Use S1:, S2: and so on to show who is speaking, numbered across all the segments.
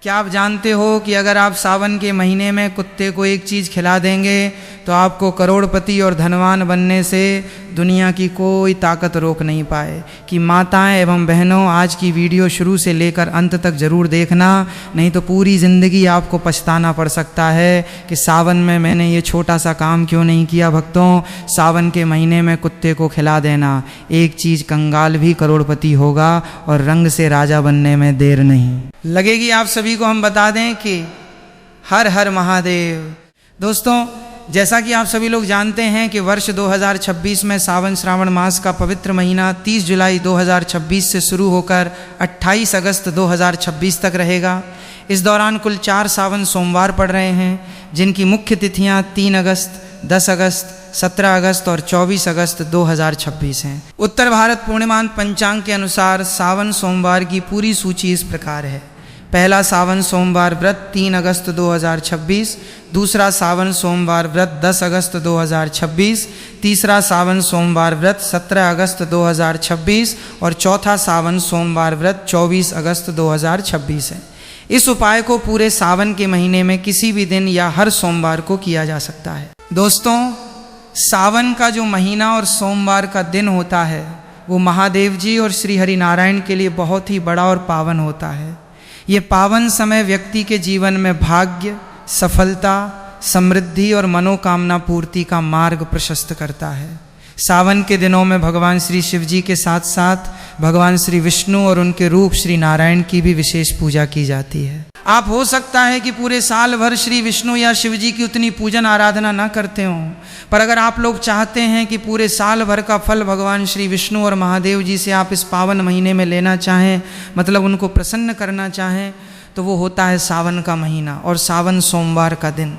S1: क्या आप जानते हो कि अगर आप सावन के महीने में कुत्ते को एक चीज़ खिला देंगे तो आपको करोड़पति और धनवान बनने से दुनिया की कोई ताकत रोक नहीं पाए। कि माताएं एवं बहनों, आज की वीडियो शुरू से लेकर अंत तक ज़रूर देखना, नहीं तो पूरी ज़िंदगी आपको पछताना पड़ सकता है कि सावन में मैंने ये छोटा सा काम क्यों नहीं किया। भक्तों, सावन के महीने में कुत्ते को खिला देना, एक चीज़, कंगाल भी करोड़पति होगा और रंग से राजा बनने में देर नहीं लगेगी। आप सभी को हम बता दें कि हर हर महादेव। दोस्तों, जैसा कि आप सभी लोग जानते हैं कि वर्ष 2026 में सावन श्रावण मास का पवित्र महीना 30 जुलाई 2026 से शुरू होकर 28 अगस्त 2026 तक रहेगा। इस दौरान कुल 4 सावन सोमवार पड़ रहे हैं, जिनकी मुख्य तिथियां 3 अगस्त, 10 अगस्त, 17 अगस्त और 24 अगस्त 2026 हैं। उत्तर भारत पूर्णिमांत पंचांग के अनुसार सावन सोमवार की पूरी सूची इस प्रकार है। पहला सावन सोमवार व्रत 3 अगस्त 2026, दूसरा सावन सोमवार व्रत 10 अगस्त 2026, तीसरा सावन सोमवार व्रत 17 अगस्त 2026 और चौथा सावन सोमवार व्रत 24 अगस्त 2026 है। इस उपाय को पूरे सावन के महीने में किसी भी दिन या हर सोमवार को किया जा सकता है। दोस्तों, सावन का जो महीना और सोमवार का दिन होता है वो महादेव जी और श्री हरि नारायण के लिए बहुत ही बड़ा और पावन होता है। ये पावन समय व्यक्ति के जीवन में भाग्य, सफलता, समृद्धि और मनोकामना पूर्ति का मार्ग प्रशस्त करता है। सावन के दिनों में भगवान श्री शिव जी के साथ साथ भगवान श्री विष्णु और उनके रूप श्री नारायण की भी विशेष पूजा की जाती है। आप हो सकता है कि पूरे साल भर श्री विष्णु या शिव जी की उतनी पूजन आराधना ना करते हों, पर अगर आप लोग चाहते हैं कि पूरे साल भर का फल भगवान श्री विष्णु और महादेव जी से आप इस पावन महीने में लेना चाहें, मतलब उनको प्रसन्न करना चाहें, तो वो होता है सावन का महीना और सावन सोमवार का दिन।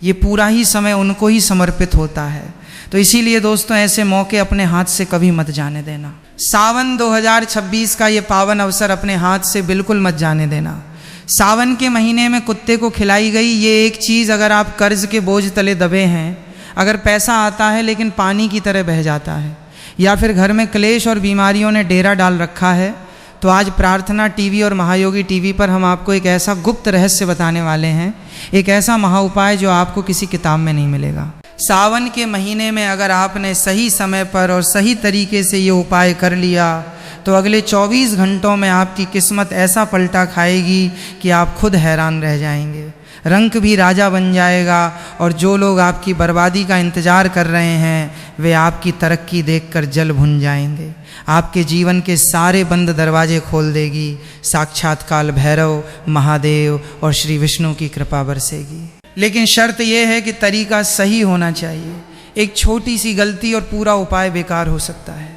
S1: ये पूरा ही समय उनको ही समर्पित होता है। तो इसीलिए दोस्तों, ऐसे मौके अपने हाथ से कभी मत जाने देना। सावन 2026 का ये पावन अवसर अपने हाथ से बिल्कुल मत जाने देना। सावन के महीने में कुत्ते को खिलाई गई ये एक चीज़, अगर आप कर्ज के बोझ तले दबे हैं, अगर पैसा आता है लेकिन पानी की तरह बह जाता है, या फिर घर में क्लेश और बीमारियों ने डेरा डाल रखा है, तो आज प्रार्थना टीवी और महायोगी टीवी पर हम आपको एक ऐसा गुप्त रहस्य बताने वाले हैं, एक ऐसा महा उपाय जो आपको किसी किताब में नहीं मिलेगा। सावन के महीने में अगर आपने सही समय पर और सही तरीके से ये उपाय कर लिया तो अगले 24 घंटों में आपकी किस्मत ऐसा पलटा खाएगी कि आप खुद हैरान रह जाएंगे। रंक भी राजा बन जाएगा और जो लोग आपकी बर्बादी का इंतज़ार कर रहे हैं वे आपकी तरक्की देखकर जल भुन जाएंगे। आपके जीवन के सारे बंद दरवाजे खोल देगी। साक्षात काल भैरव, महादेव और श्री विष्णु की कृपा बरसेगी। लेकिन शर्त यह है कि तरीका सही होना चाहिए। एक छोटी सी गलती और पूरा उपाय बेकार हो सकता है।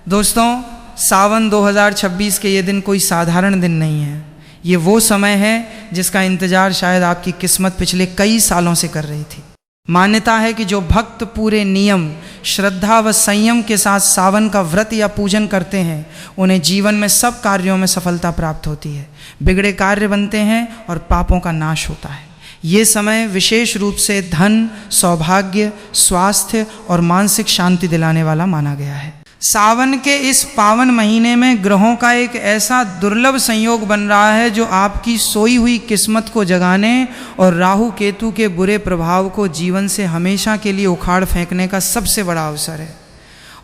S1: दोस्तों, सावन 2026 के ये दिन कोई साधारण दिन नहीं है। ये वो समय है जिसका इंतजार शायद आपकी किस्मत पिछले कई सालों से कर रही थी। मान्यता है कि जो भक्त पूरे नियम, श्रद्धा व संयम के साथ सावन का व्रत या पूजन करते हैं उन्हें जीवन में सब कार्यों में सफलता प्राप्त होती है, बिगड़े कार्य बनते हैं और पापों का नाश होता है। ये समय विशेष रूप से धन, सौभाग्य, स्वास्थ्य और मानसिक शांति दिलाने वाला माना गया है। सावन के इस पावन महीने में ग्रहों का एक ऐसा दुर्लभ संयोग बन रहा है जो आपकी सोई हुई किस्मत को जगाने और राहु केतु के बुरे प्रभाव को जीवन से हमेशा के लिए उखाड़ फेंकने का सबसे बड़ा अवसर है।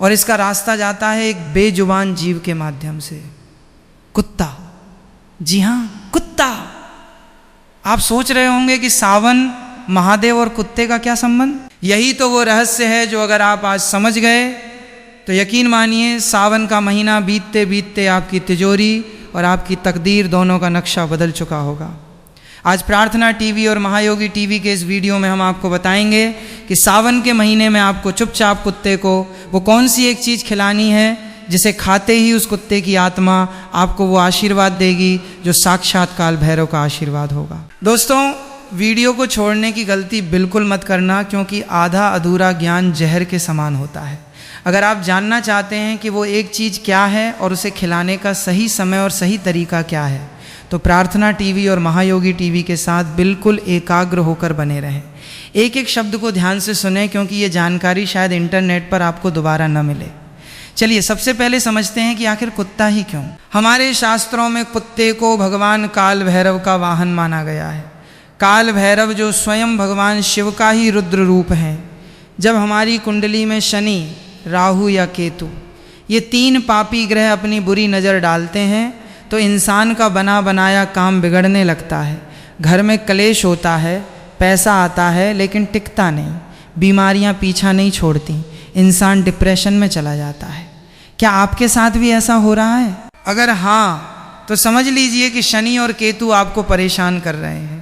S1: और इसका रास्ता जाता है एक बेजुबान जीव के माध्यम से, कुत्ता। जी हाँ, कुत्ता। आप सोच रहे होंगे कि सावन, महादेव और कुत्ते का क्या संबंध? यही तो वो रहस्य है जो अगर आप आज समझ गए तो यकीन मानिए सावन का महीना बीतते बीतते आपकी तिजोरी और आपकी तकदीर दोनों का नक्शा बदल चुका होगा। आज प्रार्थना टीवी और महायोगी टीवी के इस वीडियो में हम आपको बताएंगे कि सावन के महीने में आपको चुपचाप कुत्ते को वो कौन सी एक चीज़ खिलानी है जिसे खाते ही उस कुत्ते की आत्मा आपको वो आशीर्वाद देगी जो साक्षात काल भैरव का आशीर्वाद होगा। दोस्तों, वीडियो को छोड़ने की गलती बिल्कुल मत करना, क्योंकि आधा अधूरा ज्ञान जहर के समान होता है। अगर आप जानना चाहते हैं कि वो एक चीज़ क्या है और उसे खिलाने का सही समय और सही तरीका क्या है, तो प्रार्थना टीवी और महायोगी टीवी के साथ बिल्कुल एकाग्र होकर बने रहें। एक एक शब्द को ध्यान से सुने, क्योंकि ये जानकारी शायद इंटरनेट पर आपको दोबारा न मिले। चलिए सबसे पहले समझते हैं कि आखिर कुत्ता ही क्यों। हमारे शास्त्रों में कुत्ते को भगवान काल भैरव का वाहन माना गया है। काल भैरव जो स्वयं भगवान शिव का ही रुद्र रूप है। जब हमारी कुंडली में शनि, राहु या केतु ये 3 पापी ग्रह अपनी बुरी नज़र डालते हैं तो इंसान का बना बनाया काम बिगड़ने लगता है। घर में कलेश होता है, पैसा आता है लेकिन टिकता नहीं, बीमारियां पीछा नहीं छोड़ती, इंसान डिप्रेशन में चला जाता है। क्या आपके साथ भी ऐसा हो रहा है? अगर हाँ तो समझ लीजिए कि शनि और केतु आपको परेशान कर रहे हैं।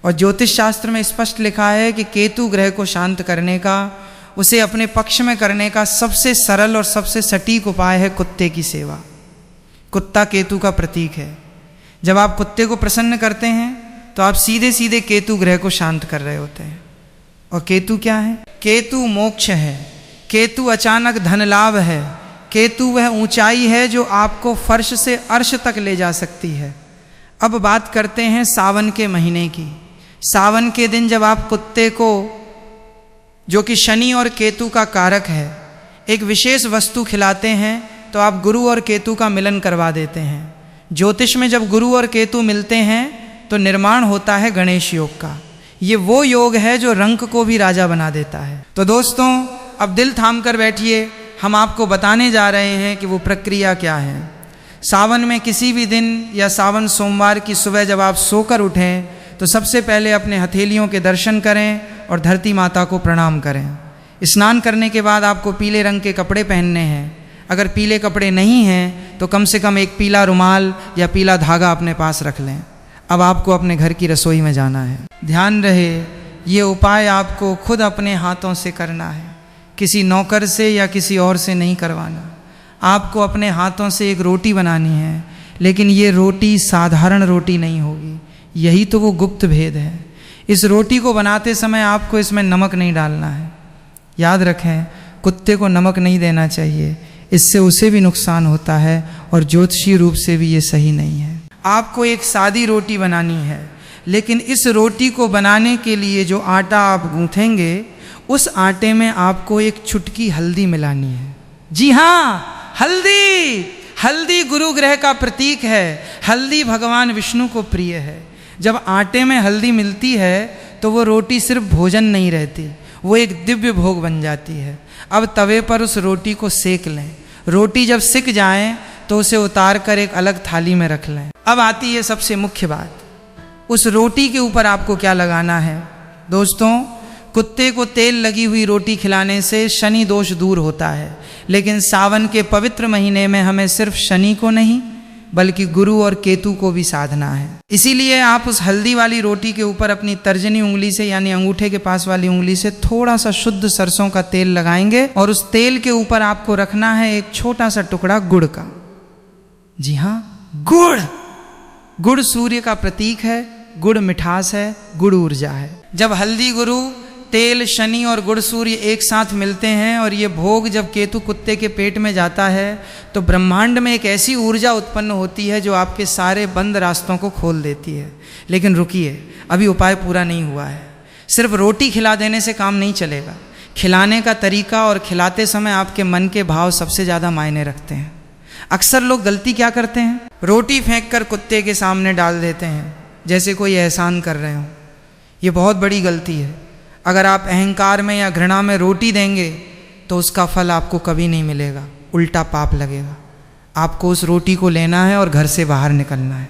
S1: और ज्योतिष शास्त्र में स्पष्ट लिखा है कि केतु ग्रह को शांत करने का, उसे अपने पक्ष में करने का सबसे सरल और सबसे सटीक उपाय है कुत्ते की सेवा। कुत्ता केतु का प्रतीक है। जब आप कुत्ते को प्रसन्न करते हैं तो आप सीधे सीधे केतु ग्रह को शांत कर रहे होते हैं। और केतु क्या है? केतु मोक्ष है, केतु अचानक धन लाभ है, केतु वह ऊंचाई है जो आपको फर्श से अर्श तक ले जा सकती है। अब बात करते हैं सावन के महीने की। सावन के दिन जब आप कुत्ते को, जो कि शनि और केतु का कारक है, एक विशेष वस्तु खिलाते हैं तो आप गुरु और केतु का मिलन करवा देते हैं। ज्योतिष में जब गुरु और केतु मिलते हैं तो निर्माण होता है गणेश योग का। ये वो योग है जो रंक को भी राजा बना देता है। तो दोस्तों अब दिल थाम कर बैठिए, हम आपको बताने जा रहे हैं कि वो प्रक्रिया क्या है। सावन में किसी भी दिन या सावन सोमवार की सुबह जब आप सोकर उठें तो सबसे पहले अपने हथेलियों के दर्शन करें और धरती माता को प्रणाम करें। स्नान करने के बाद आपको पीले रंग के कपड़े पहनने हैं। अगर पीले कपड़े नहीं हैं तो कम से कम एक पीला रुमाल या पीला धागा अपने पास रख लें। अब आपको अपने घर की रसोई में जाना है। ध्यान रहे ये उपाय आपको खुद अपने हाथों से करना है, किसी नौकर से या किसी और से नहीं करवाना। आपको अपने हाथों से एक रोटी बनानी है, लेकिन ये रोटी साधारण रोटी नहीं होगी। यही तो वो गुप्त भेद है। इस रोटी को बनाते समय आपको इसमें नमक नहीं डालना है। याद रखें, कुत्ते को नमक नहीं देना चाहिए, इससे उसे भी नुकसान होता है और ज्योतिषीय रूप से भी ये सही नहीं है। आपको एक सादी रोटी बनानी है, लेकिन इस रोटी को बनाने के लिए जो आटा आप गूंथेंगे उस आटे में आपको एक चुटकी हल्दी मिलानी है। जी हाँ, हल्दी। हल्दी गुरु ग्रह का प्रतीक है। हल्दी भगवान विष्णु को प्रिय है। जब आटे में हल्दी मिलती है तो वो रोटी सिर्फ भोजन नहीं रहती, वो एक दिव्य भोग बन जाती है। अब तवे पर उस रोटी को सेक लें। रोटी जब सिक जाए तो उसे उतार कर एक अलग थाली में रख लें। अब आती है सबसे मुख्य बात, उस रोटी के ऊपर आपको क्या लगाना है। दोस्तों, कुत्ते को तेल लगी हुई रोटी खिलाने से शनि दोष दूर होता है, लेकिन सावन के पवित्र महीने में हमें सिर्फ शनि को नहीं बल्कि गुरु और केतु को भी साधना है। इसीलिए आप उस हल्दी वाली रोटी के ऊपर अपनी तर्जनी उंगली से, यानी अंगूठे के पास वाली उंगली से थोड़ा सा शुद्ध सरसों का तेल लगाएंगे और उस तेल के ऊपर आपको रखना है एक छोटा सा टुकड़ा गुड़ का। जी हाँ, गुड़। गुड़ सूर्य का प्रतीक है, गुड़ मिठास है, गुड़ ऊर्जा है। जब हल्दी गुरु, तेल शनि और गुड़ सूर्य एक साथ मिलते हैं और ये भोग जब केतु कुत्ते के पेट में जाता है तो ब्रह्मांड में एक ऐसी ऊर्जा उत्पन्न होती है जो आपके सारे बंद रास्तों को खोल देती है। लेकिन रुकिए, अभी उपाय पूरा नहीं हुआ है। सिर्फ रोटी खिला देने से काम नहीं चलेगा। खिलाने का तरीका और खिलाते समय आपके मन के भाव सबसे ज़्यादा मायने रखते हैं। अक्सर लोग गलती क्या करते हैं, रोटी फेंक कर कुत्ते के सामने डाल देते हैं जैसे कोई एहसान कर रहे हो। ये बहुत बड़ी गलती है। अगर आप अहंकार में या घृणा में रोटी देंगे तो उसका फल आपको कभी नहीं मिलेगा, उल्टा पाप लगेगा। आपको उस रोटी को लेना है और घर से बाहर निकलना है।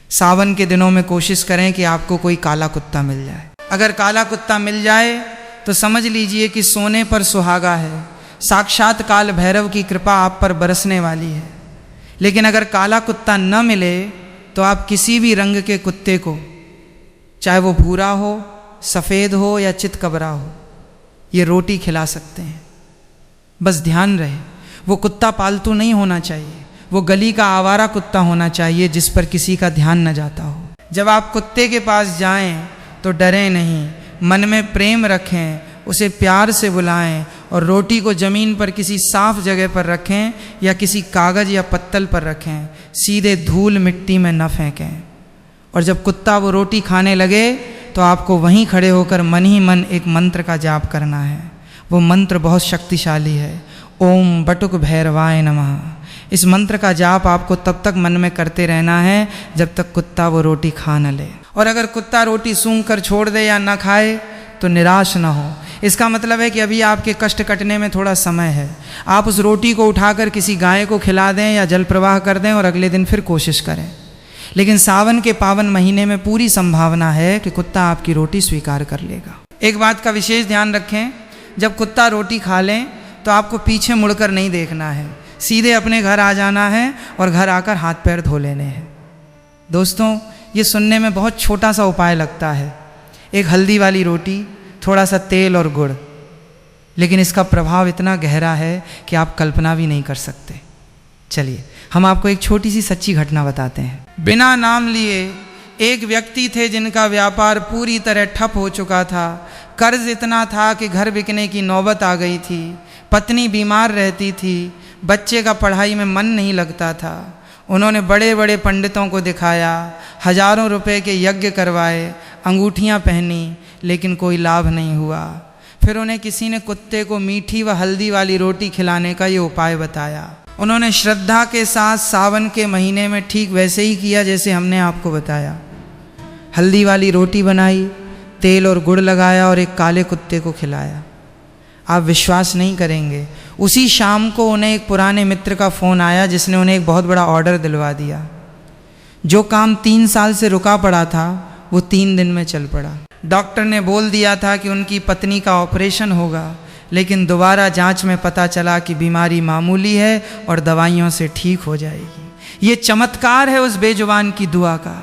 S1: सावन के दिनों में कोशिश करें कि आपको कोई काला कुत्ता मिल जाए। अगर काला कुत्ता मिल जाए तो समझ लीजिए कि सोने पर सुहागा है, साक्षात काल भैरव की कृपा आप पर बरसने वाली है। लेकिन अगर काला कुत्ता न मिले तो आप किसी भी रंग के कुत्ते को, चाहे वो भूरा हो, सफ़ेद हो या चितकबरा हो, ये रोटी खिला सकते हैं। बस ध्यान रहे, वो कुत्ता पालतू नहीं होना चाहिए, वो गली का आवारा कुत्ता होना चाहिए जिस पर किसी का ध्यान न जाता हो। जब आप कुत्ते के पास जाएं तो डरें नहीं, मन में प्रेम रखें, उसे प्यार से बुलाएं और रोटी को ज़मीन पर किसी साफ जगह पर रखें या किसी कागज़ या पत्तल पर रखें। सीधे धूल मिट्टी में न फेंकें। और जब कुत्ता वो रोटी खाने लगे तो आपको वहीं खड़े होकर मन ही मन एक मंत्र का जाप करना है। वो मंत्र बहुत शक्तिशाली है। ओम बटुक भैरवाय नमः। इस मंत्र का जाप आपको तब तक मन में करते रहना है जब तक कुत्ता वो रोटी खा न ले। और अगर कुत्ता रोटी सूंघ कर छोड़ दे या न खाए तो निराश ना हो। इसका मतलब है कि अभी आपके कष्ट कटने में थोड़ा समय है। आप उस रोटी को उठाकर किसी गाय को खिला दें या जल प्रवाह कर दें और अगले दिन फिर कोशिश करें। लेकिन सावन के पावन महीने में पूरी संभावना है कि कुत्ता आपकी रोटी स्वीकार कर लेगा। एक बात का विशेष ध्यान रखें, जब कुत्ता रोटी खा लें तो आपको पीछे मुड़कर नहीं देखना है, सीधे अपने घर आ जाना है और घर आकर हाथ पैर धो लेने हैं। दोस्तों, ये सुनने में बहुत छोटा सा उपाय लगता है, एक हल्दी वाली रोटी, थोड़ा सा तेल और गुड़, लेकिन इसका प्रभाव इतना गहरा है कि आप कल्पना भी नहीं कर सकते। चलिए हम आपको एक छोटी सी सच्ची घटना बताते हैं। बिना नाम लिए एक व्यक्ति थे जिनका व्यापार पूरी तरह ठप हो चुका था। कर्ज इतना था कि घर बिकने की नौबत आ गई थी। पत्नी बीमार रहती थी, बच्चे का पढ़ाई में मन नहीं लगता था। उन्होंने बड़े बड़े पंडितों को दिखाया, हजारों रुपए के यज्ञ करवाए, अंगूठियां पहनी, लेकिन कोई लाभ नहीं हुआ। फिर उन्हें किसी ने कुत्ते को मीठी व हल्दी वाली रोटी खिलाने का ये उपाय बताया। उन्होंने श्रद्धा के साथ सावन के महीने में ठीक वैसे ही किया जैसे हमने आपको बताया। हल्दी वाली रोटी बनाई, तेल और गुड़ लगाया और एक काले कुत्ते को खिलाया। आप विश्वास नहीं करेंगे, उसी शाम को उन्हें एक पुराने मित्र का फ़ोन आया जिसने उन्हें एक बहुत बड़ा ऑर्डर दिलवा दिया। जो काम 3 साल से रुका पड़ा था वो 3 दिन में चल पड़ा। डॉक्टर ने बोल दिया था कि उनकी पत्नी का ऑपरेशन होगा, लेकिन दोबारा जांच में पता चला कि बीमारी मामूली है और दवाइयों से ठीक हो जाएगी। ये चमत्कार है उस बेजुबान की दुआ का।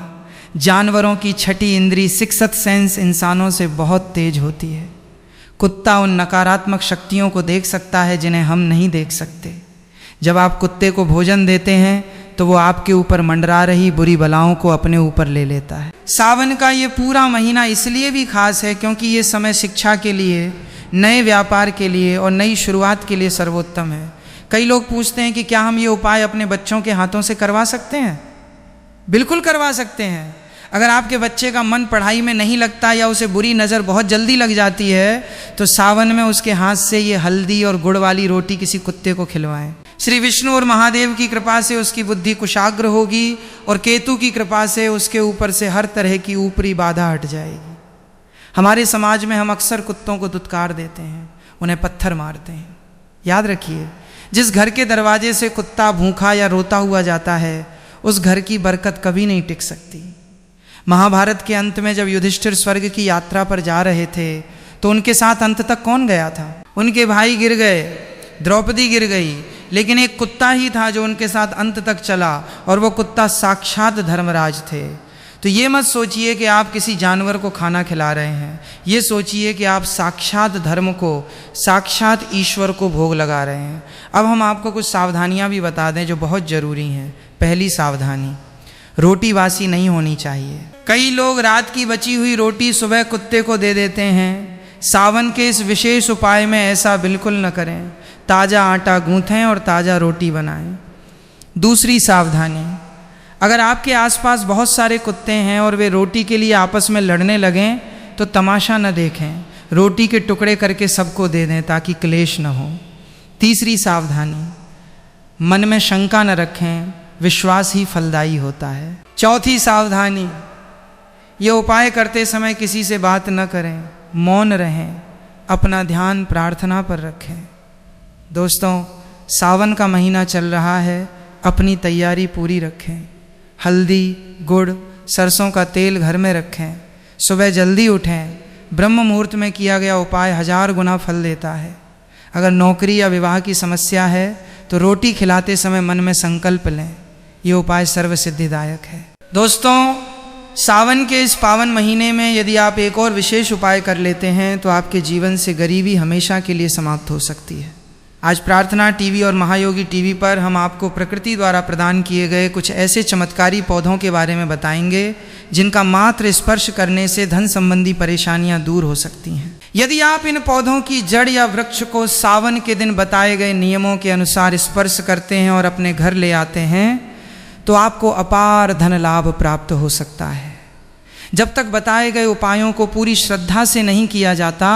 S1: जानवरों की छठी इंद्री सिक्स्थ सेंस इंसानों से बहुत तेज होती है। कुत्ता उन नकारात्मक शक्तियों को देख सकता है जिन्हें हम नहीं देख सकते। जब आप कुत्ते को भोजन देते हैं तो वो आपके ऊपर मंडरा रही बुरी बलाओं को अपने ऊपर ले लेता है। सावन का ये पूरा महीना इसलिए भी खास है क्योंकि ये समय शिक्षा के लिए, नए व्यापार के लिए और नई शुरुआत के लिए सर्वोत्तम है। कई लोग पूछते हैं कि क्या हम ये उपाय अपने बच्चों के हाथों से करवा सकते हैं? बिल्कुल करवा सकते हैं। अगर आपके बच्चे का मन पढ़ाई में नहीं लगता या उसे बुरी नज़र बहुत जल्दी लग जाती है तो सावन में उसके हाथ से ये हल्दी और गुड़ वाली रोटी किसी कुत्ते को खिलवाएं। श्री विष्णु और महादेव की कृपा से उसकी बुद्धि कुशाग्र होगी और केतु की कृपा से उसके ऊपर से हर तरह की ऊपरी बाधा हट जाएगी। हमारे समाज में हम अक्सर कुत्तों को दुत्कार देते हैं, उन्हें पत्थर मारते हैं। याद रखिए, जिस घर के दरवाजे से कुत्ता भूखा या रोता हुआ जाता है उस घर की बरकत कभी नहीं टिक सकती। महाभारत के अंत में जब युधिष्ठिर स्वर्ग की यात्रा पर जा रहे थे तो उनके साथ अंत तक कौन गया था? उनके भाई गिर गए, द्रौपदी गिर गई, लेकिन एक कुत्ता ही था जो उनके साथ अंत तक चला और वो कुत्ता साक्षात धर्मराज थे। तो ये मत सोचिए कि आप किसी जानवर को खाना खिला रहे हैं, ये सोचिए कि आप साक्षात धर्म को, साक्षात ईश्वर को भोग लगा रहे हैं। अब हम आपको कुछ सावधानियां भी बता दें जो बहुत ज़रूरी हैं। पहली सावधानी, रोटी बासी नहीं होनी चाहिए। कई लोग रात की बची हुई रोटी सुबह कुत्ते को दे देते हैं। सावन के इस विशेष उपाय में ऐसा बिल्कुल न करें। ताज़ा आटा गूंथें और ताज़ा रोटी बनाएं। दूसरी सावधानी, अगर आपके आसपास बहुत सारे कुत्ते हैं और वे रोटी के लिए आपस में लड़ने लगें तो तमाशा न देखें, रोटी के टुकड़े करके सबको दे दें ताकि क्लेश न हो। तीसरी सावधानी, मन में शंका न रखें, विश्वास ही फलदायी होता है। चौथी सावधानी, ये उपाय करते समय किसी से बात न करें, मौन रहें, अपना ध्यान प्रार्थना पर रखें। दोस्तों, सावन का महीना चल रहा है, अपनी तैयारी पूरी रखें। हल्दी, गुड़, सरसों का तेल घर में रखें। सुबह जल्दी उठें। ब्रह्म मुहूर्त में किया गया उपाय 1000 गुना फल देता है। अगर नौकरी या विवाह की समस्या है तो रोटी खिलाते समय मन में संकल्प लें, ये उपाय सर्व सिद्धिदायक है। दोस्तों, सावन के इस पावन महीने में यदि आप एक और विशेष उपाय कर लेते हैं तो आपके जीवन से गरीबी हमेशा के लिए समाप्त हो सकती है। आज प्रार्थना टीवी और महायोगी टीवी पर हम आपको प्रकृति द्वारा प्रदान किए गए कुछ ऐसे चमत्कारी पौधों के बारे में बताएंगे जिनका मात्र स्पर्श करने से धन संबंधी परेशानियां दूर हो सकती हैं। यदि आप इन पौधों की जड़ या वृक्ष को सावन के दिन बताए गए नियमों के अनुसार स्पर्श करते हैं और अपने घर ले आते हैं तो आपको अपार धन लाभ प्राप्त हो सकता है। जब तक बताए गए उपायों को पूरी श्रद्धा से नहीं किया जाता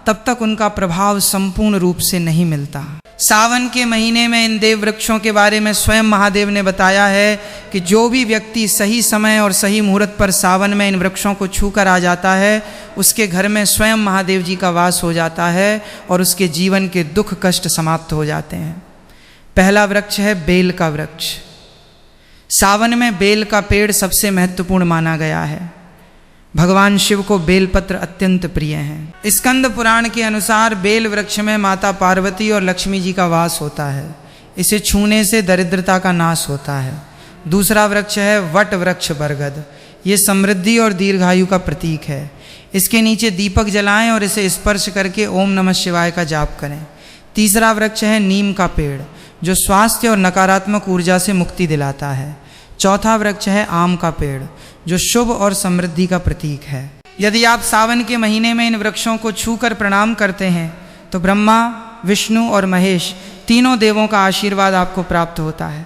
S1: तब तक उनका प्रभाव संपूर्ण रूप से नहीं मिलता। सावन के महीने में इन देव वृक्षों के बारे में स्वयं महादेव ने बताया है कि जो भी व्यक्ति सही समय और सही मुहूर्त पर सावन में इन वृक्षों को छूकर आ जाता है, उसके घर में स्वयं महादेव जी का वास हो जाता है और उसके जीवन के दुख कष्ट समाप्त हो जाते हैं। पहला वृक्ष है बेल का वृक्ष। सावन में बेल का पेड़ सबसे महत्वपूर्ण माना गया है। भगवान शिव को बेलपत्र अत्यंत प्रिय हैं। स्कंद पुराण के अनुसार बेल वृक्ष में माता पार्वती और लक्ष्मी जी का वास होता है। इसे छूने से दरिद्रता का नाश होता है। दूसरा वृक्ष है वट वृक्ष बरगद। ये समृद्धि और दीर्घायु का प्रतीक है। इसके नीचे दीपक जलाएं और इसे स्पर्श करके ओम नमः शिवाय का जाप करें। तीसरा वृक्ष है नीम का पेड़, जो स्वास्थ्य और नकारात्मक ऊर्जा से मुक्ति दिलाता है। चौथा वृक्ष है आम का पेड़, जो शुभ और समृद्धि का प्रतीक है। यदि आप सावन के महीने में इन वृक्षों को छूकर प्रणाम करते हैं तो ब्रह्मा, विष्णु और महेश तीनों देवों का आशीर्वाद आपको प्राप्त होता है।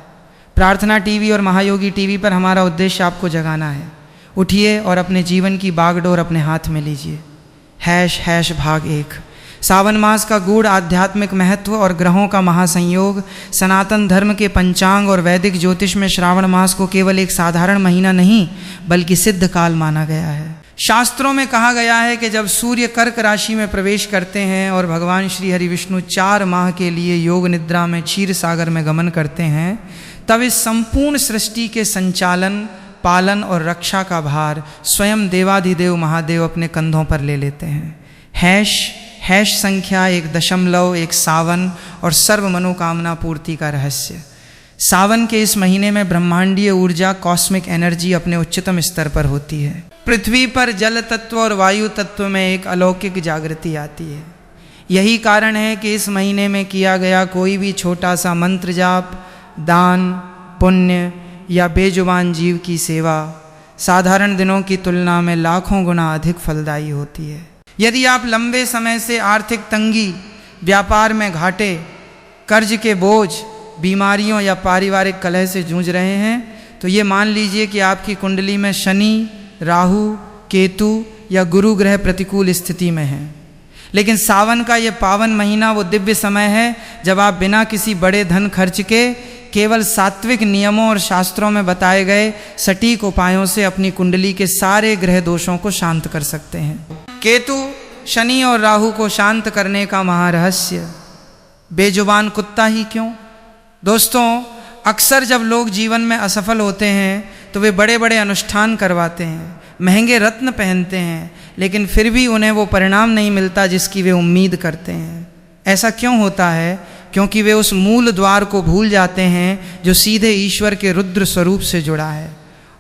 S1: प्रार्थना टीवी और महायोगी टीवी पर हमारा उद्देश्य आपको जगाना है। उठिए और अपने जीवन की बागडोर अपने हाथ में लीजिए। # भाग 1। सावन मास का गूढ़ आध्यात्मिक महत्व और ग्रहों का महासंयोग। सनातन धर्म के पंचांग और वैदिक ज्योतिष में श्रावण मास को केवल एक साधारण महीना नहीं बल्कि सिद्ध काल माना गया है। शास्त्रों में कहा गया है कि जब सूर्य कर्क राशि में प्रवेश करते हैं और भगवान श्री हरि विष्णु 4 माह के लिए योग निद्रा में क्षीर सागर में गमन करते हैं, तब इस संपूर्ण सृष्टि के संचालन, पालन और रक्षा का भार स्वयं देवाधिदेव महादेव अपने कंधों पर ले लेते हैं। हैश संख्या 1.1 सावन और सर्व मनोकामना पूर्ति का रहस्य। सावन के इस महीने में ब्रह्मांडीय ऊर्जा, कॉस्मिक एनर्जी अपने उच्चतम स्तर पर होती है। पृथ्वी पर जल तत्व और वायु तत्व में एक अलौकिक जागृति आती है। यही कारण है कि इस महीने में किया गया कोई भी छोटा सा मंत्र जाप, दान, पुण्य या बेजुबान जीव की सेवा साधारण दिनों की तुलना में लाखों गुना अधिक फलदायी होती है। यदि आप लंबे समय से आर्थिक तंगी, व्यापार में घाटे, कर्ज के बोझ, बीमारियों या पारिवारिक कलह से जूझ रहे हैं तो ये मान लीजिए कि आपकी कुंडली में शनि, राहु, केतु या गुरु ग्रह प्रतिकूल स्थिति में हैं। लेकिन सावन का ये पावन महीना वो दिव्य समय है जब आप बिना किसी बड़े धन खर्च के केवल सात्विक नियमों और शास्त्रों में बताए गए सटीक उपायों से अपनी कुंडली के सारे ग्रह दोषों को शांत कर सकते हैं। केतु, शनि और राहु को शांत करने का महारहस्य। बेजुबान कुत्ता ही क्यों? दोस्तों, अक्सर जब लोग जीवन में असफल होते हैं तो वे बड़े बड़े अनुष्ठान करवाते हैं, महंगे रत्न पहनते हैं, लेकिन फिर भी उन्हें वो परिणाम नहीं मिलता जिसकी वे उम्मीद करते हैं। ऐसा क्यों होता है? क्योंकि वे उस मूल द्वार को भूल जाते हैं जो सीधे ईश्वर के रुद्र स्वरूप से जुड़ा है,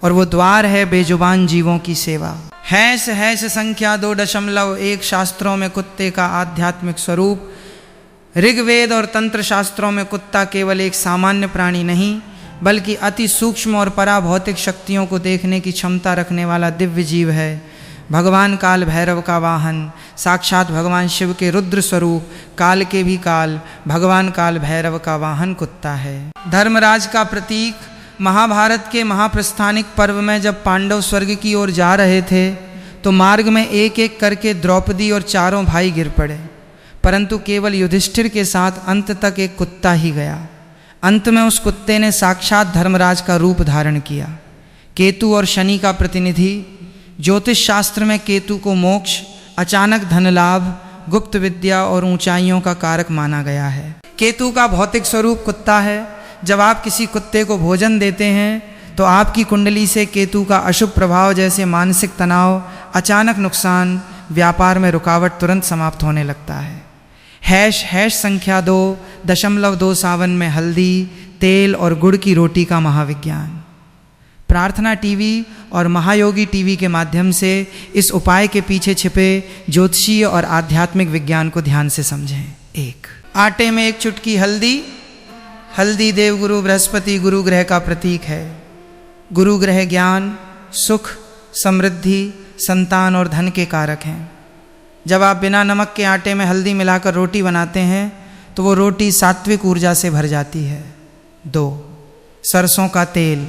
S1: और वो द्वार है बेजुबान जीवों की सेवा। हैश संख्या 2.1 शास्त्रों में कुत्ते का आध्यात्मिक स्वरूप। ऋग्वेद और तंत्र शास्त्रों में कुत्ता केवल एक सामान्य प्राणी नहीं बल्कि अति सूक्ष्म और पराभौतिक शक्तियों को देखने की क्षमता रखने वाला दिव्य जीव है। भगवान काल भैरव का वाहन, साक्षात भगवान शिव के रुद्र स्वरूप, काल के भी काल, भगवान काल भैरव का वाहन कुत्ता है। धर्मराज का प्रतीक। महाभारत के महाप्रस्थानिक पर्व में जब पांडव स्वर्ग की ओर जा रहे थे तो मार्ग में एक एक करके द्रौपदी और चारों भाई गिर पड़े, परंतु केवल युधिष्ठिर के साथ अंत तक एक कुत्ता ही गया। अंत में उस कुत्ते ने साक्षात धर्मराज का रूप धारण किया। केतु और शनि का प्रतिनिधि। ज्योतिष शास्त्र में केतु को मोक्ष, अचानक धन लाभ, गुप्त विद्या और ऊंचाइयों का कारक माना गया है। केतु का भौतिक स्वरूप कुत्ता है। जब आप किसी कुत्ते को भोजन देते हैं तो आपकी कुंडली से केतु का अशुभ प्रभाव जैसे मानसिक तनाव, अचानक नुकसान, व्यापार में रुकावट तुरंत समाप्त होने लगता है। हैश संख्या 2.2 सावन में हल्दी, तेल और गुड़ की रोटी का महाविज्ञान। प्रार्थना टीवी और महायोगी टीवी के माध्यम से इस उपाय के पीछे छिपे ज्योतिषीय और आध्यात्मिक विज्ञान को ध्यान से समझें। 1. आटे में 1 चुटकी हल्दी। हल्दी देवगुरु बृहस्पति गुरु ग्रह का प्रतीक है। गुरु ग्रह ज्ञान, सुख, समृद्धि, संतान और धन के कारक हैं। जब आप बिना नमक के आटे में हल्दी मिलाकर रोटी बनाते हैं तो वो रोटी सात्विक ऊर्जा से भर जाती है। 2. सरसों का तेल।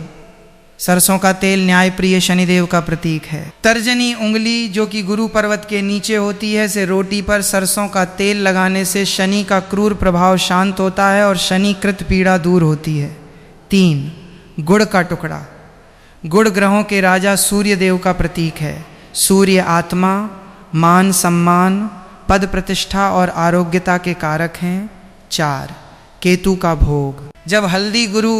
S1: सरसों का तेल न्याय प्रिय शनिदेव का प्रतीक है। तर्जनी उंगली जो कि गुरु पर्वत के नीचे होती है, से रोटी पर सरसों का तेल लगाने से शनि का क्रूर प्रभाव शांत होता है और शनि कृत पीड़ा दूर होती है। 3, गुड़ का टुकड़ा। गुड़ ग्रहों के राजा सूर्य देव का प्रतीक है। सूर्य आत्मा, मान सम्मान, पद प्रतिष्ठा और आरोग्यता के कारक हैं। 4, केतु का भोग। जब हल्दी गुरु,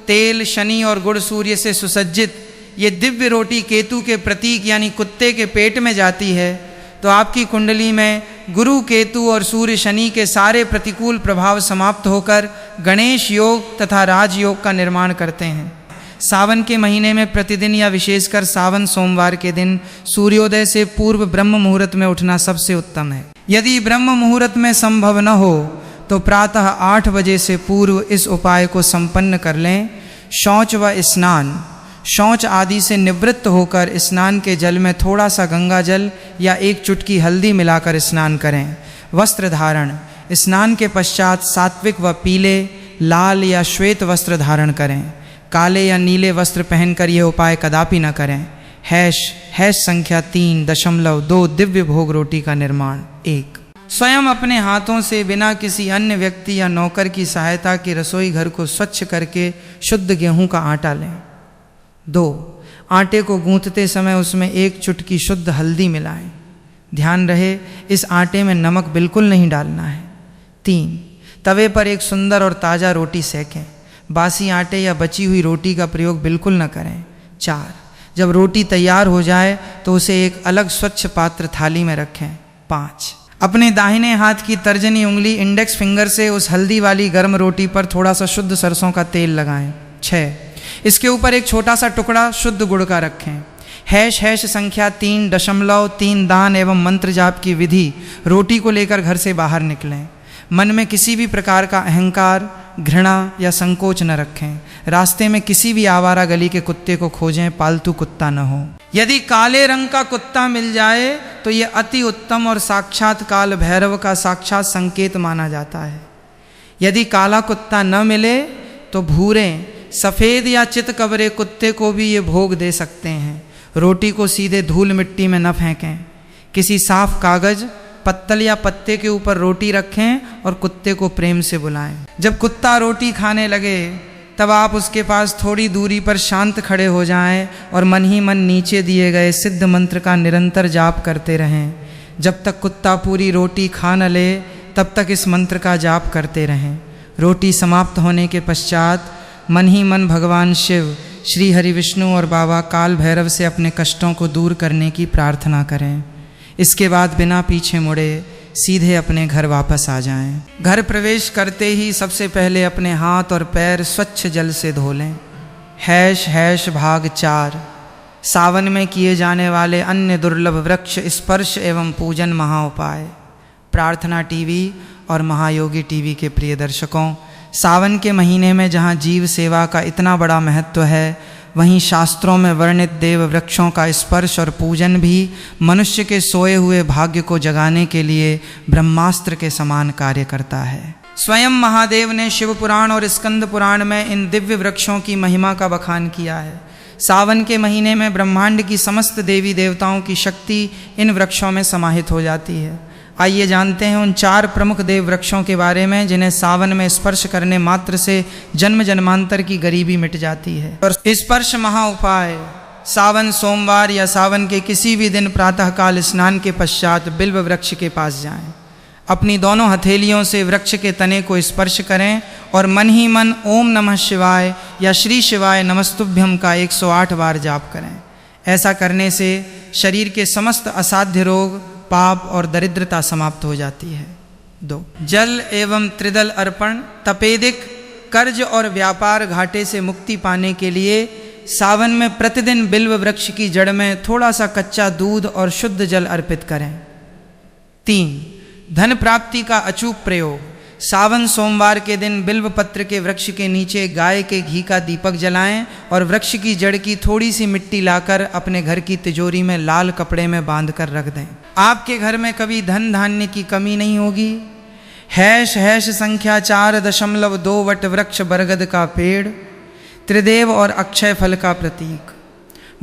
S1: तेल शनि और गुड़ सूर्य से सुसज्जित ये दिव्य रोटी केतु के प्रतीक यानी कुत्ते के पेट में जाती है, तो आपकी कुंडली में गुरु, केतु और सूर्य शनि के सारे प्रतिकूल प्रभाव समाप्त होकर गणेश योग तथा राजयोग का निर्माण करते हैं। सावन के महीने में प्रतिदिन या विशेषकर सावन सोमवार के दिन सूर्योदय से पूर्व ब्रह्म मुहूर्त में उठना सबसे उत्तम है। यदि ब्रह्म मुहूर्त में संभव न हो तो प्रातः 8 बजे से पूर्व इस उपाय को संपन्न कर लें। शौच व स्नान। शौच आदि से निवृत्त होकर स्नान के जल में थोड़ा सा गंगा जल या 1 चुटकी हल्दी मिलाकर स्नान करें। वस्त्र धारण। स्नान के पश्चात सात्विक व पीले, लाल या श्वेत वस्त्र धारण करें। काले या नीले वस्त्र पहनकर यह उपाय कदापि न करें। हैश संख्या 3.2 दिव्य भोग रोटी का निर्माण। 1, स्वयं अपने हाथों से बिना किसी अन्य व्यक्ति या नौकर की सहायता के रसोई घर को स्वच्छ करके शुद्ध गेहूं का आटा लें। 2, आटे को गूंथते समय उसमें 1 चुटकी शुद्ध हल्दी मिलाएं। ध्यान रहे इस आटे में नमक बिल्कुल नहीं डालना है। 3, तवे पर एक सुंदर और ताज़ा रोटी सेकें। बासी आटे या बची हुई रोटी का प्रयोग बिल्कुल न करें। 4, जब रोटी तैयार हो जाए तो उसे एक अलग स्वच्छ पात्र थाली में रखें। 5, अपने दाहिने हाथ की तर्जनी उंगली इंडेक्स फिंगर से उस हल्दी वाली गर्म रोटी पर थोड़ा सा शुद्ध सरसों का तेल लगाएं। 6, इसके ऊपर एक छोटा सा टुकड़ा शुद्ध गुड़ का रखें। हैश संख्या 3.3 दान एवं मंत्र जाप की विधि रोटी को लेकर घर से बाहर निकलें। मन में किसी भी प्रकार का अहंकार, घृणा या संकोच न रखें। रास्ते में किसी भी आवारा गली के कुत्ते को खोजें, पालतू कुत्ता न हो। यदि काले रंग का कुत्ता मिल जाए तो यह अति उत्तम और साक्षात काल भैरव का साक्षात संकेत माना जाता है। यदि काला कुत्ता न मिले तो भूरे, सफ़ेद या चितकबरे कुत्ते को भी ये भोग दे सकते हैं। रोटी को सीधे धूल मिट्टी में न फेंकें। किसी साफ कागज, पत्तल या पत्ते के ऊपर रोटी रखें और कुत्ते को प्रेम से बुलाएं। जब कुत्ता रोटी खाने लगे तब आप उसके पास थोड़ी दूरी पर शांत खड़े हो जाएं और मन ही मन नीचे दिए गए सिद्ध मंत्र का निरंतर जाप करते रहें। जब तक कुत्ता पूरी रोटी खा न ले तब तक इस मंत्र का जाप करते रहें। रोटी समाप्त होने के पश्चात मन ही मन भगवान शिव, श्री हरि विष्णु और बाबा काल भैरव से अपने कष्टों को दूर करने की प्रार्थना करें। इसके बाद बिना पीछे मुड़े सीधे अपने घर वापस आ जाएं। घर प्रवेश करते ही सबसे पहले अपने हाथ और पैर स्वच्छ जल से धो लें। हैश भाग 4, सावन में किए जाने वाले अन्य दुर्लभ वृक्ष स्पर्श एवं पूजन महाउपाय। प्रार्थना टीवी और महायोगी टीवी के प्रिय दर्शकों, सावन के महीने में जहाँ जीव सेवा का इतना बड़ा महत्व है, वहीं शास्त्रों में वर्णित देव वृक्षों का स्पर्श और पूजन भी मनुष्य के सोए हुए भाग्य को जगाने के लिए ब्रह्मास्त्र के समान कार्य करता है। स्वयं महादेव ने शिव पुराण और स्कंद पुराण में इन दिव्य वृक्षों की महिमा का बखान किया है। सावन के महीने में ब्रह्मांड की समस्त देवी देवताओं की शक्ति इन वृक्षों में समाहित हो जाती है। आइए जानते हैं उन 4 प्रमुख देव वृक्षों के बारे में जिन्हें सावन में स्पर्श करने मात्र से जन्म जन्मांतर की गरीबी मिट जाती है। और स्पर्श महाउपाय। सावन सोमवार या सावन के किसी भी दिन प्रातःकाल स्नान के पश्चात बिल्व वृक्ष के पास जाएं। अपनी दोनों हथेलियों से वृक्ष के तने को स्पर्श करें और मन ही मन ओम नमः शिवाय या श्री शिवाय नमस्तुभ्यम का 108 बार जाप करें। ऐसा करने से शरीर के समस्त असाध्य रोग, पाप और दरिद्रता समाप्त हो जाती है। 2, जल एवं त्रिदल अर्पण। तपेदिक, कर्ज और व्यापार घाटे से मुक्ति पाने के लिए सावन में प्रतिदिन बिल्व वृक्ष की जड़ में थोड़ा सा कच्चा दूध और शुद्ध जल अर्पित करें। 3, धन प्राप्ति का अचूक प्रयोग। सावन सोमवार के दिन बिल्व पत्र के वृक्ष के नीचे गाय के घी का दीपक जलाएं और वृक्ष की जड़ की थोड़ी सी मिट्टी लाकर अपने घर की तिजोरी में लाल कपड़े में बांधकर रख दें। आपके घर में कभी धन धान्य की कमी नहीं होगी। हैश संख्या 4.2 वट वृक्ष बरगद का पेड़। त्रिदेव और अक्षय फल का प्रतीक।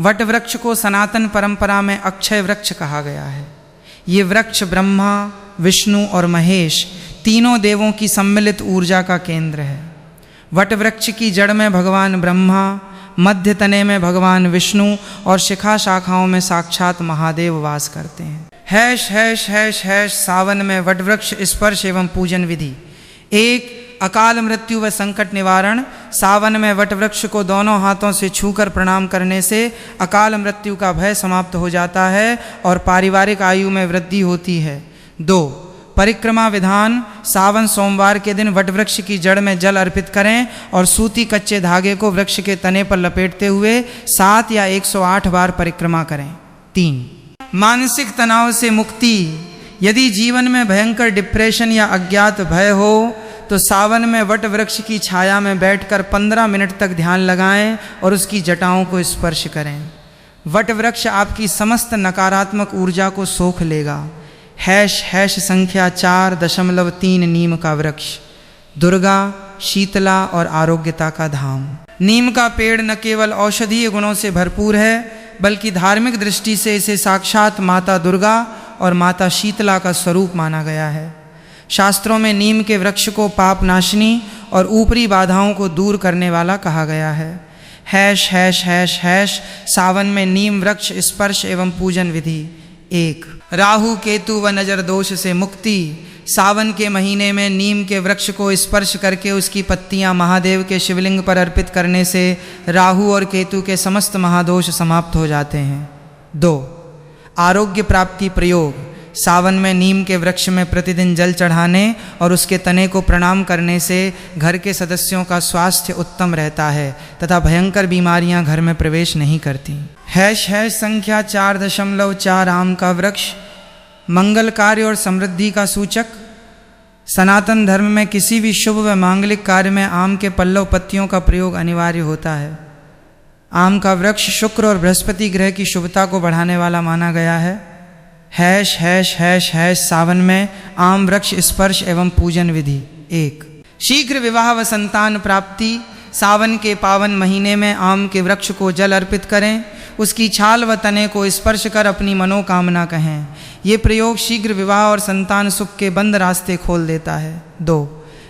S1: वट वृक्ष को सनातन परंपरा में अक्षय वृक्ष कहा गया है। ये वृक्ष ब्रह्मा, विष्णु और महेश तीनों देवों की सम्मिलित ऊर्जा का केंद्र है। वट वृक्ष की जड़ में भगवान ब्रह्मा, मध्य तने में भगवान विष्णु और शिखा शाखाओं में साक्षात महादेव वास करते हैं। हैश हैश हैश हैश सावन में वट वृक्ष स्पर्श एवं पूजन विधि। एक, अकाल मृत्यु व संकट निवारण। सावन में वट वृक्ष को दोनों हाथों से छूकर प्रणाम करने से अकाल मृत्यु का भय समाप्त हो जाता है और पारिवारिक आयु में वृद्धि होती है। 2, परिक्रमा विधान। सावन सोमवार के दिन वट वृक्ष की जड़ में जल अर्पित करें और सूती कच्चे धागे को वृक्ष के तने पर लपेटते हुए 7 या 108 बार परिक्रमा करें। 3, मानसिक तनाव से मुक्ति। यदि जीवन में भयंकर डिप्रेशन या अज्ञात भय हो तो सावन में वट वृक्ष की छाया में बैठकर 15 मिनट तक ध्यान लगाएं और उसकी जटाओं को स्पर्श करें। वट वृक्ष आपकी समस्त नकारात्मक ऊर्जा को सोख लेगा। हैश हैश संख्या 4.3 नीम का वृक्ष। दुर्गा, शीतला और आरोग्यता का धाम। नीम का पेड़ न केवल औषधीय गुणों से भरपूर है बल्कि धार्मिक दृष्टि से इसे साक्षात माता दुर्गा और माता शीतला का स्वरूप माना गया है। शास्त्रों में नीम के वृक्ष को पाप नाशनी और ऊपरी बाधाओं को दूर करने वाला कहा गया है। हैश हैश हैश हैश सावन में नीम वृक्ष स्पर्श एवं पूजन विधि। 1, राहु केतु व नजर दोष से मुक्ति। सावन के महीने में नीम के वृक्ष को स्पर्श करके उसकी पत्तियां महादेव के शिवलिंग पर अर्पित करने से राहु और केतु के समस्त महादोष समाप्त हो जाते हैं। 2, आरोग्य प्राप्ति प्रयोग। सावन में नीम के वृक्ष में प्रतिदिन जल चढ़ाने और उसके तने को प्रणाम करने से घर के सदस्यों का स्वास्थ्य उत्तम रहता है तथा भयंकर बीमारियां घर में प्रवेश नहीं करती। हैश हैश संख्या 4.4 आम का वृक्ष। मंगल कार्य और समृद्धि का सूचक। सनातन धर्म में किसी भी शुभ व मांगलिक कार्य में आम के पल्लव पत्तियों का प्रयोग अनिवार्य होता है। आम का वृक्ष शुक्र और बृहस्पति ग्रह की शुभता को बढ़ाने वाला माना गया है। हैश हैश हैश हैश सावन में आम वृक्ष स्पर्श एवं पूजन विधि। 1, शीघ्र विवाह व संतान प्राप्ति। सावन के पावन महीने में आम के वृक्ष को जल अर्पित करें, उसकी छाल व तने को स्पर्श कर अपनी मनोकामना कहें। ये प्रयोग शीघ्र विवाह और संतान सुख के बंद रास्ते खोल देता है। 2,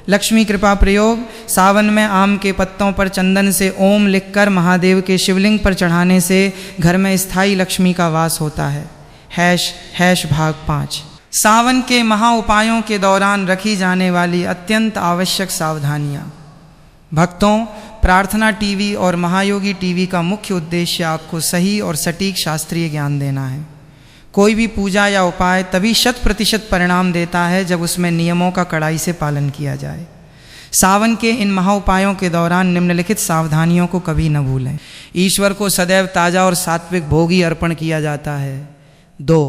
S1: लक्ष्मी कृपा प्रयोग। सावन में आम के पत्तों पर चंदन से ओम लिखकर महादेव के शिवलिंग पर चढ़ाने से घर में स्थायी लक्ष्मी का वास होता है। हैश हैश भाग 5, सावन के महा उपायों के दौरान रखी जाने वाली अत्यंत आवश्यक सावधानियाँ। भक्तों, प्रार्थना टीवी और महायोगी टीवी का मुख्य उद्देश्य आपको सही और सटीक शास्त्रीय ज्ञान देना है। कोई भी पूजा या उपाय तभी 100% परिणाम देता है जब उसमें नियमों का कड़ाई से पालन किया जाए। सावन के इन महा उपायों के दौरान निम्नलिखित सावधानियों को कभी न भूलें। ईश्वर को सदैव ताज़ा और सात्विक भोग ही अर्पण किया जाता है। 2,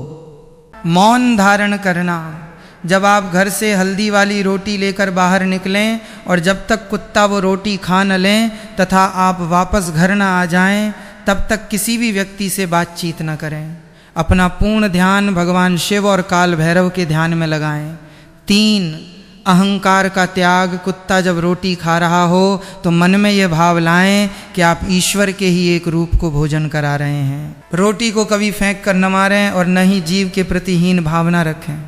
S1: मौन धारण करना। जब आप घर से हल्दी वाली रोटी लेकर बाहर निकलें और जब तक कुत्ता वो रोटी खा न लें तथा आप वापस घर न आ जाएं, तब तक किसी भी व्यक्ति से बातचीत न करें। अपना पूर्ण ध्यान भगवान शिव और काल भैरव के ध्यान में लगाएं। 3, अहंकार का त्याग। कुत्ता जब रोटी खा रहा हो तो मन में ये भाव लाएं कि आप ईश्वर के ही एक रूप को भोजन करा रहे हैं। रोटी को कभी फेंक कर न मारें और न ही जीव के प्रति हीन भावना रखें।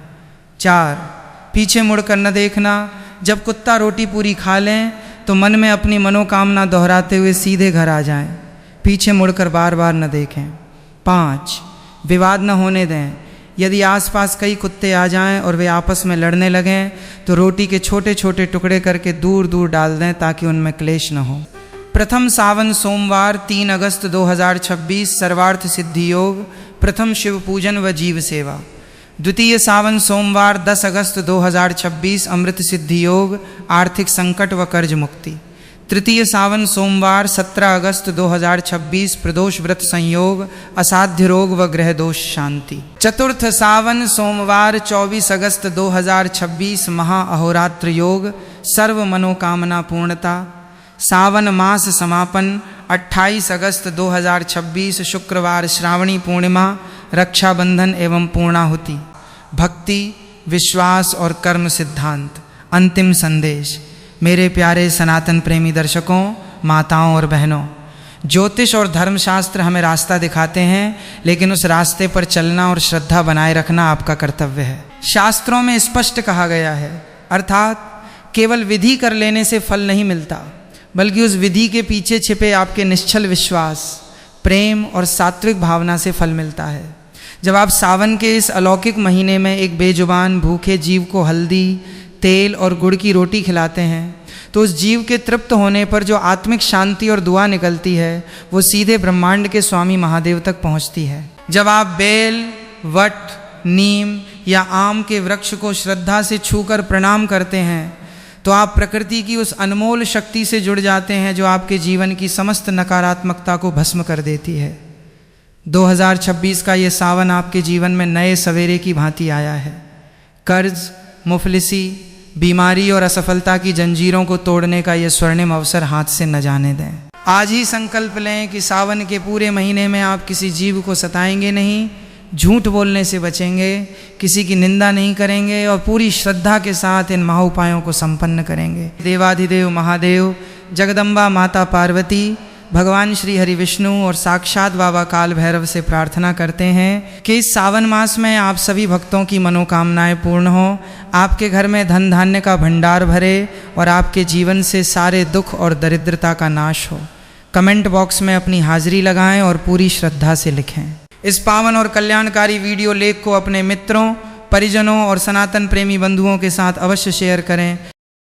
S1: 4, पीछे मुड़कर न देखना। जब कुत्ता रोटी पूरी खा लें तो मन में अपनी मनोकामना दोहराते हुए सीधे घर आ जाएं, पीछे मुड़कर बार बार न देखें। 5, विवाद न होने दें। यदि आसपास कई कुत्ते आ जाएं और वे आपस में लड़ने लगें तो रोटी के छोटे छोटे टुकड़े करके दूर दूर डाल दें ताकि उनमें क्लेश न हो। प्रथम सावन सोमवार 3 अगस्त 2026 सर्वार्थ सिद्धि योग। प्रथम शिव पूजन व जीव सेवा। द्वितीय सावन सोमवार 10 अगस्त 2026 अमृत सिद्धि योग, आर्थिक संकट व कर्ज मुक्ति। तृतीय सावन सोमवार 17 अगस्त 2026 प्रदोष व्रत संयोग, असाध्य रोग व ग्रह दोष शांति। चतुर्थ सावन सोमवार 24 अगस्त 2026 महा अहोरात्र योग, सर्व मनोकामना पूर्णता। सावन मास समापन 28 अगस्त 2026 शुक्रवार श्रावणी पूर्णिमा, रक्षाबंधन एवं पूर्णाहुति। भक्ति, विश्वास और कर्म सिद्धांत। अंतिम संदेश। मेरे प्यारे सनातन प्रेमी दर्शकों, माताओं और बहनों, ज्योतिष और धर्मशास्त्र हमें रास्ता दिखाते हैं, लेकिन उस रास्ते पर चलना और श्रद्धा बनाए रखना आपका कर्तव्य है। शास्त्रों में स्पष्ट कहा गया है, अर्थात केवल विधि कर लेने से फल नहीं मिलता, बल्कि उस विधि के पीछे छिपे आपके निश्चल विश्वास, प्रेम और सात्विक भावना से फल मिलता है। जब आप सावन के इस अलौकिक महीने में एक बेजुबान भूखे जीव को हल्दी, तेल और गुड़ की रोटी खिलाते हैं, तो उस जीव के तृप्त होने पर जो आत्मिक शांति और दुआ निकलती है, वो सीधे ब्रह्मांड के स्वामी महादेव तक पहुंचती है। जब आप बेल, वट, नीम या आम के वृक्ष को श्रद्धा से छूकर प्रणाम करते हैं, तो आप प्रकृति की उस अनमोल शक्ति से जुड़ जाते हैं जो आपके जीवन की समस्त नकारात्मकता को भस्म कर देती है। 2026 का ये सावन आपके जीवन में नए सवेरे की भांति आया है। कर्ज, मुफलिसी, बीमारी और असफलता की जंजीरों को तोड़ने का ये स्वर्णिम अवसर हाथ से न जाने दें। आज ही संकल्प लें कि सावन के पूरे महीने में आप किसी जीव को सताएंगे नहीं, झूठ बोलने से बचेंगे, किसी की निंदा नहीं करेंगे और पूरी श्रद्धा के साथ इन महाउपायों को संपन्न करेंगे। देवाधिदेव महादेव, जगदम्बा माता पार्वती, भगवान श्री हरि विष्णु और साक्षात बाबा काल भैरव से प्रार्थना करते हैं कि इस सावन मास में आप सभी भक्तों की मनोकामनाएं पूर्ण हो, आपके घर में धन धान्य का भंडार भरे और आपके जीवन से सारे दुख और दरिद्रता का नाश हो। कमेंट बॉक्स में अपनी हाजिरी लगाएं और पूरी श्रद्धा से लिखें। इस पावन और कल्याणकारी वीडियो लेख को अपने मित्रों, परिजनों और सनातन प्रेमी बंधुओं के साथ अवश्य शेयर करें।